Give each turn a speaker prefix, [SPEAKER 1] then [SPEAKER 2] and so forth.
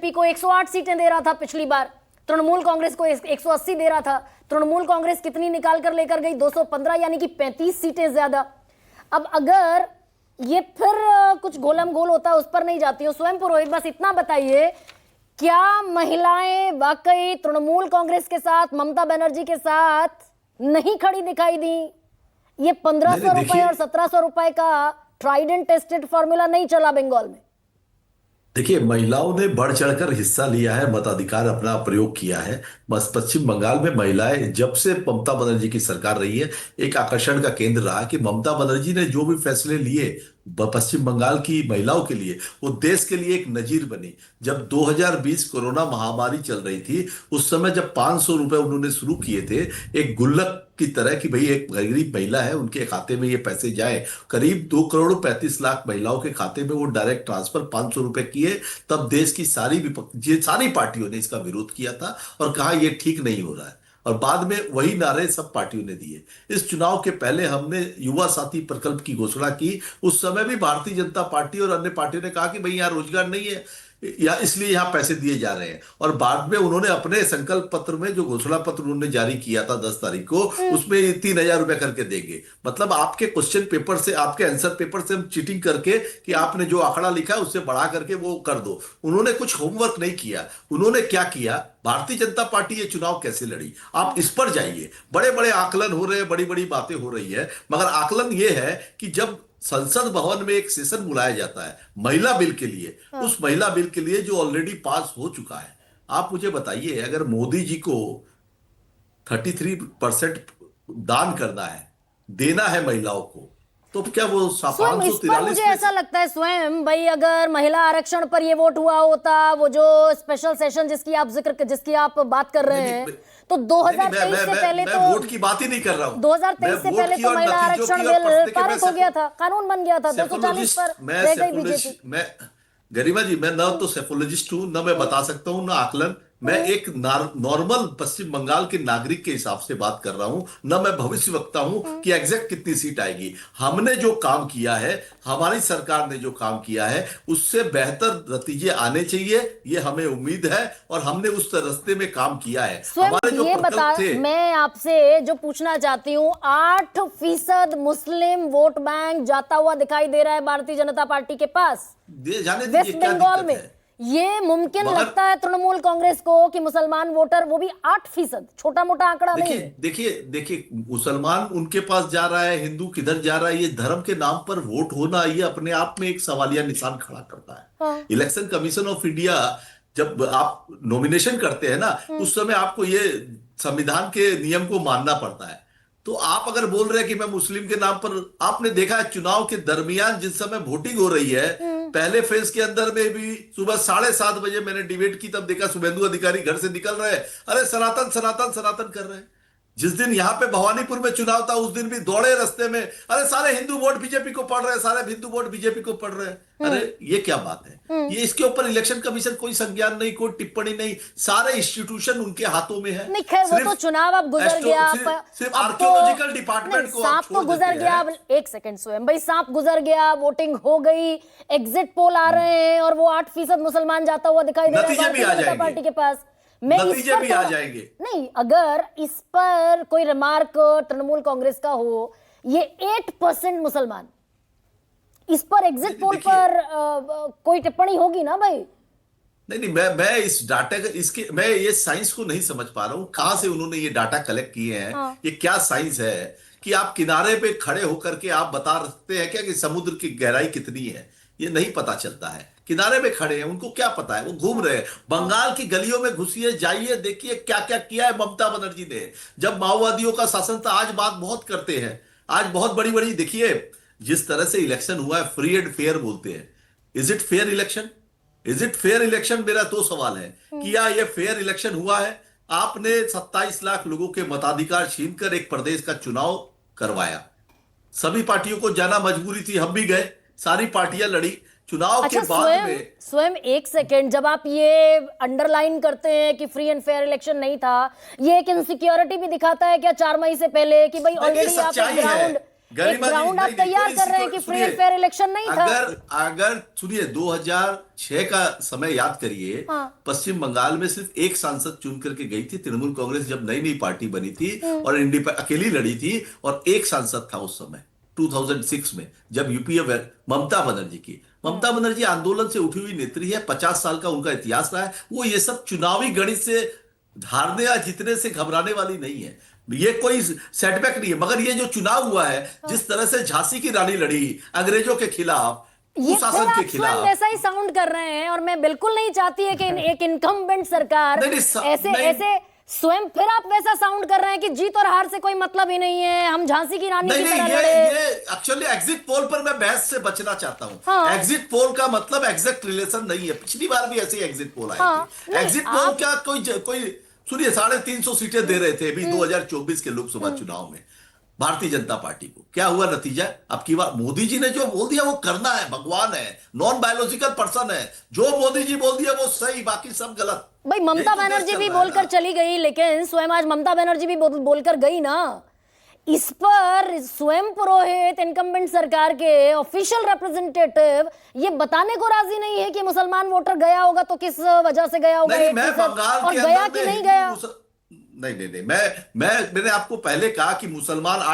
[SPEAKER 1] BJP को 108 सीटें दे रहा था पिछली बार, तृणमूल कांग्रेस को 180 दे रहा था। तृणमूल कांग्रेस कितनी निकाल कर लेकर गई? 215, यानी कि 35 सीटें ज्यादा। अब अगर ये फिर कुछ गोलम गोल होता है, उस पर नहीं जाती हूं। स्वयं पुरोहित, बस इतना बताइए, क्या महिलाएं वाकई तृणमूल कांग्रेस के साथ, ममता बनर्जी के साथ नहीं खड़ी दिखाई दी? ये 1500 रुपए और 1700 रुपए का ट्राइड एंड टेस्टेड फॉर्मूला नहीं चला बंगाल में।
[SPEAKER 2] देखिए, महिलाओं ने बढ़ चढ़कर हिस्सा लिया है, मताधिकार अपना प्रयोग किया है। बस पश्चिम बंगाल में महिलाएं जब से ममता बनर्जी की सरकार रही है, एक आकर्षण का केंद्र रहा कि ममता बनर्जी ने जो भी फैसले लिए पश्चिम बंगाल की महिलाओं के लिए, वो देश के लिए एक नजीर बनी। जब 2020 कोरोना महामारी चल रही थी, उस समय जब 500 रुपए उन्होंने शुरू किए थे, एक गुल्लक की तरह कि भाई एक गरीब महिला है, उनके खाते में ये पैसे जाए। करीब 2 करोड़ 35 लाख महिलाओं के खाते में वो डायरेक्ट ट्रांसफर 500 रुपए किए। तब देश की सारी पार्टियों ने इसका विरोध किया था और कहा ये ठीक नहीं हो रहा है, और बाद में वही नारे सब पार्टियों ने दिए। इस चुनाव के पहले हमने युवा साथी प्रकल्प की घोषणा की। उस समय भी भारतीय जनता पार्टी और अन्य पार्टियों ने कहा कि भाई यहाँ रोजगार नहीं है, या इसलिए यहाँ पैसे दिए जा रहे हैं। और बाद में उन्होंने अपने संकल्प पत्र में जो घोषणा पत्र उन्होंने जारी किया था 10 तारीख को, उसमें 3000 रुपए करके देंगे। मतलब आपके क्वेश्चन पेपर से, आपके आंसर पेपर से हम चीटिंग करके कि आपने जो आंकड़ा लिखा है उससे बढ़ा करके वो कर दो। उन्होंने कुछ होमवर्क नहीं किया। उन्होंने क्या किया, भारतीय जनता पार्टी ये चुनाव कैसे लड़ी, आप इस पर जाइए। बड़े बड़े आकलन हो रहे हैं, बड़ी बड़ी बातें हो रही है, मगर आकलन ये है कि जब संसद भवन में एक सेशन बुलाया जाता है महिला बिल के लिए, उस महिला बिल के लिए जो ऑलरेडी पास हो चुका है, आप मुझे बताइए, अगर मोदी जी को 33% दान करना है, देना है महिलाओं को, तो क्या वो
[SPEAKER 1] स्वयं इस पर
[SPEAKER 2] 543
[SPEAKER 1] मुझे
[SPEAKER 2] में
[SPEAKER 1] ऐसा लगता है स्वयं भाई, अगर महिला आरक्षण पर ये वोट हुआ होता, वो जो स्पेशल सेशन जिसकी आप बात कर रहे हैं, तो 2023 से पहले
[SPEAKER 2] मैं
[SPEAKER 1] तो
[SPEAKER 2] वोट की बात ही नहीं कर रहा हूं।
[SPEAKER 1] 2023 से पहले तो महिला आरक्षण बिल पारित हो गया था, कानून बन गया था। 240 पर रह गई बीजेपी।
[SPEAKER 2] मैं गरिमा जी, मैं न तो सेफोलॉजिस्ट हूं, न मैं बता सकता हूं, न आकलन। मैं एक नॉर्मल पश्चिम बंगाल के नागरिक के हिसाब से बात कर रहा हूं, न मैं भविष्यवक्ता हूं कि एग्जैक्ट कितनी सीट आएगी। हमने जो काम किया है, हमारी सरकार ने जो काम किया है, उससे बेहतर नतीजे आने चाहिए, ये हमें उम्मीद है, और हमने उस रास्ते में काम किया है। हमारे जो प्रकल्प थे, मैं
[SPEAKER 1] आपसे जो पूछना चाहती हूँ, 8% मुस्लिम वोट बैंक जाता हुआ दिखाई दे रहा है भारतीय जनता पार्टी के पास वेस्ट बंगाल में। ये मुमकिन लगता है तृणमूल कांग्रेस को कि मुसलमान वोटर, वो भी 8%, छोटा मोटा आंकड़ा नहीं है।
[SPEAKER 2] देखिए, मुसलमान उनके पास जा रहा है, हिंदू किधर जा रहा है, ये धर्म के नाम पर वोट होना, ये अपने आप में एक सवालिया निशान खड़ा करता है।
[SPEAKER 1] हाँ।
[SPEAKER 2] इलेक्शन कमीशन ऑफ इंडिया जब आप नॉमिनेशन करते हैं ना, उस समय आपको ये संविधान के नियम को मानना पड़ता है। तो आप अगर बोल रहे हैं कि मैं मुस्लिम के नाम पर, आपने देखा है चुनाव के दरमियान जिस समय वोटिंग हो रही है, पहले फेज के अंदर में भी सुबह 7:30 बजे मैंने डिबेट की, तब देखा शुभेंदु अधिकारी घर से निकल रहे हैं, अरे सनातन सनातन सनातन कर रहे हैं। जिस दिन यहां पे भवानीपुर में चुनाव था, उस दिन भी दौड़े रास्ते में, अरे सारे हिंदू वोट बीजेपी को पड़ रहे हैं, सारे हिंदू वोट बीजेपी को पड़ रहे हैं। अरे ये क्या बात है? ये इसके ऊपर इलेक्शन कमीशन कोई संज्ञान नहीं, कोई टिप्पणी नहीं, सारे इंस्टीट्यूशन उनके हाथों में है।
[SPEAKER 1] नहीं, खैर वो तो चुनाव अब गुजर गया,
[SPEAKER 2] सिर्फ आर्कियोलॉजिकल डिपार्टमेंट को
[SPEAKER 1] सांप तो गुजर गया। एक सेकंड स्वयं भाई, सांप गुजर गया, वोटिंग हो गई, एग्जिट पोल आ रहे हैं, और वो 8% मुसलमान जाता हुआ दिखाई दे रहा है भारतीय जनता पार्टी के पास।
[SPEAKER 2] नतीजे भी आ जाएंगे।
[SPEAKER 1] नहीं, अगर इस पर कोई रिमार्क तृणमूल कांग्रेस का हो, ये 8% मुसलमान, इस पर एग्जिट पोल पर कोई टिप्पणी होगी ना भाई?
[SPEAKER 2] नहीं, मैं इस डाटा मैं ये साइंस को नहीं समझ पा रहा हूं, कहां से उन्होंने ये डाटा कलेक्ट किए हैं।
[SPEAKER 1] हाँ।
[SPEAKER 2] ये क्या साइंस है कि आप किनारे पे खड़े होकर के आप बता सकते हैं क्या कि समुद्र की गहराई कितनी है? ये नहीं पता चलता है। किनारे में खड़े हैं, उनको क्या पता है? वो घूम रहे हैं। बंगाल की गलियों में घुसिए, जाइए, देखिए क्या क्या किया है ममता बनर्जी ने। जब माओवादियों का शासन था, आज बात बहुत करते हैं, आज बहुत बड़ी बड़ी, देखिए जिस तरह से इलेक्शन हुआ है, फ्री एंड फेयर बोलते हैं। Is it fair election? Is it fair election? मेरा तो सवाल है कि क्या यह फेयर इलेक्शन हुआ है? आपने 27 लाख लोगों के मताधिकार छीनकर एक प्रदेश का चुनाव करवाया। सभी पार्टियों को जाना मजबूरी थी, हम भी गए, सारी पार्टियां लड़ी। चुनाव के बाद में
[SPEAKER 1] स्वयं एक सेकेंड, जब आप ये अंडरलाइन करते हैं कि फ्री एंड फेयर इलेक्शन नहीं था, ये एक इनसिक्योरिटी भी दिखाता है क्या 4 मई से पहले कि भाई ऑलरेडी आप ग्राउंड
[SPEAKER 2] गरिमा जी,
[SPEAKER 1] ग्राउंड आप
[SPEAKER 2] नहीं, नहीं,
[SPEAKER 1] तैयार
[SPEAKER 2] कोई
[SPEAKER 1] कर रहे हैं कि फ्री एंड फेयर इलेक्शन नहीं था।
[SPEAKER 2] अगर सुनिए 2006 का समय याद करिए।
[SPEAKER 1] हाँ।
[SPEAKER 2] पश्चिम बंगाल में सिर्फ एक सांसद चुन करके गई थी तृणमूल कांग्रेस, जब नई नई पार्टी बनी थी और अकेली लड़ी थी, और एक सांसद था उस समय 2006 में, जब यूपीए ममता बनर्जी की। ममता बनर्जी आंदोलन से उठी हुई नेत्री है, 50 साल का उनका इतिहास रहा है। वो ये सब चुनावी गणित से हारने या जीतने से घबराने वाली नहीं है, ये कोई सेटबैक नहीं है। मगर ये जो चुनाव हुआ है, जिस तरह से झांसी की रानी लड़ी अंग्रेजों के खिलाफ,
[SPEAKER 1] ये फिर
[SPEAKER 2] कुशासन के
[SPEAKER 1] आप स्वयं
[SPEAKER 2] खिलाफ।
[SPEAKER 1] वैसा ही साउंड कर रहे हैं, और मैं बिल्कुल नहीं चाहती है कि एक इनकम्बेंट सरकार ऐसे स्वयं फिर आप वैसा साउंड कर रहे हैं कि जीत और हार से कोई मतलब ही नहीं है, हम झांसी की रानी की तरह लड़े।
[SPEAKER 2] ये एक्चुअली एग्जिट पोल पर मैं बहस से बचना चाहता हूं।
[SPEAKER 1] हाँ।
[SPEAKER 2] एग्जिट पोल का मतलब एग्जैक्ट रिलेशन नहीं है। पिछली बार भी ऐसे एग्जिट पोल आए थे। एग्जिट पोल क्या कोई सुनिए 350 सीटें दे रहे थे अभी 2024 के लोकसभा चुनाव में भारतीय जनता पार्टी को। क्या हुआ नतीजा? अब की बार मोदी जी ने जो बोल दिया वो करना है, भगवान है, नॉन बायोलॉजिकल पर्सन है, जो मोदी जी बोल दिया वो सही, बाकी सब गलत।
[SPEAKER 1] भाई ममता बनर्जी भी बोलकर चली गई, लेकिन स्वयं आज ममता बनर्जी भी बोलकर गई ना। इस पर स्वयं पुरोहित इनकम्बेंट सरकार के ऑफिशियल रिप्रेजेंटेटिव ये बताने को राजी नहीं है कि मुसलमान वोटर गया होगा तो किस वजह से गया होगा,
[SPEAKER 2] नहीं, मैं बंगाल
[SPEAKER 1] और
[SPEAKER 2] के
[SPEAKER 1] गया
[SPEAKER 2] अंदर
[SPEAKER 1] कि नहीं गया।
[SPEAKER 2] नहीं, मैंने आपको पहले कहा कि मुसलमान